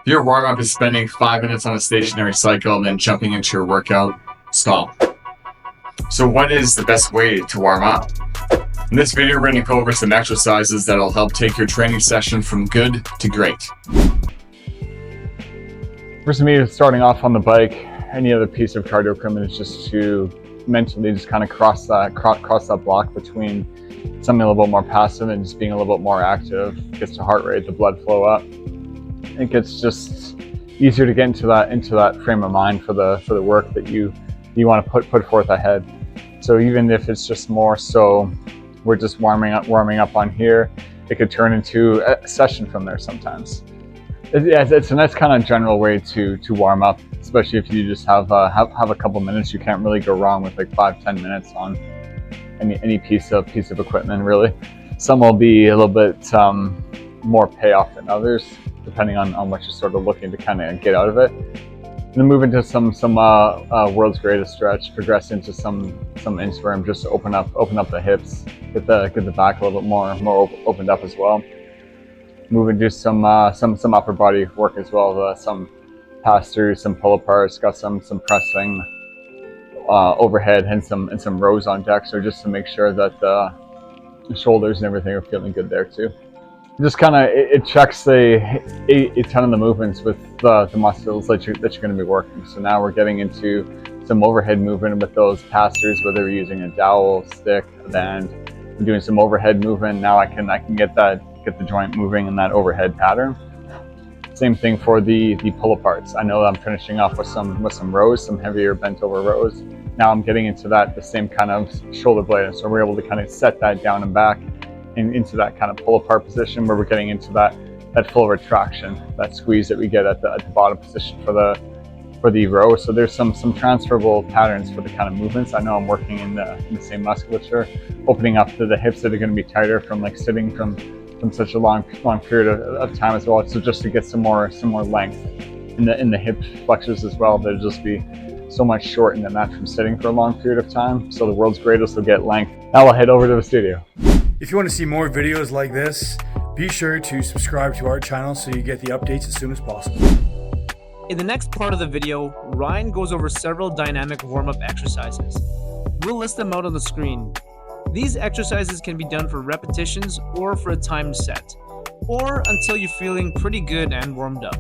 If your warm up is spending 5 minutes on a stationary cycle and then jumping into your workout, stop. So, what is the best way to warm up? In this video, we're going to go over some exercises that will help take your training session from good to great. For me, starting off on the bike, any other piece of cardio equipment is just to mentally just kind of cross that block between something a little bit more passive and just being a little bit more active. Gets the heart rate, the blood flow up. It gets just easier to get into that frame of mind for the work that you want to put forth ahead. So even if it's just more so we're just warming up on here, it could turn into a session from there sometimes. It's a nice kind of general way to warm up, especially if you just have a couple minutes. You can't really go wrong with like 5-10 minutes on any piece of equipment really. Some will be a little bit more payoff than others, depending on what you're sort of looking to kind of get out of it. And then move into some world's greatest stretch, progress into some inchworm, just to open up the hips, get the back a little bit more opened up as well. Move into some upper body work as well, some pass-throughs, some pull-aparts, got some pressing overhead and some rows on deck, so just to make sure that the shoulders and everything are feeling good there too. Just kind of it checks a ton of the movements with the muscles that you're going to be working. So now we're getting into some overhead movement with those pass-throughs, whether we're using a dowel, stick, a band. We're doing some overhead movement. Now I can get the joint moving in that overhead pattern. Same thing for the pull-aparts. I know I'm finishing off with some rows, some heavier bent over rows. Now I'm getting into the same kind of shoulder blade, so we're able to kind of set that down and back and into that kind of pull-apart position where we're getting into that full retraction, that squeeze that we get at the bottom position for the row. So there's some transferable patterns for the kind of movements. I know I'm working in the same musculature, opening up to the hips that are going to be tighter from like sitting from such a long period of time as well. So just to get some more length in the hip flexors as well. They'll just be so much shortened than that from sitting for a long period of time. So the world's greatest will get length. Now I'll head over to the studio. If you want to see more videos like this, be sure to subscribe to our channel so you get the updates as soon as possible. In the next part of the video, Ryan goes over several dynamic warm-up exercises. We'll list them out on the screen. These exercises can be done for repetitions or for a timed set, or until you're feeling pretty good and warmed up.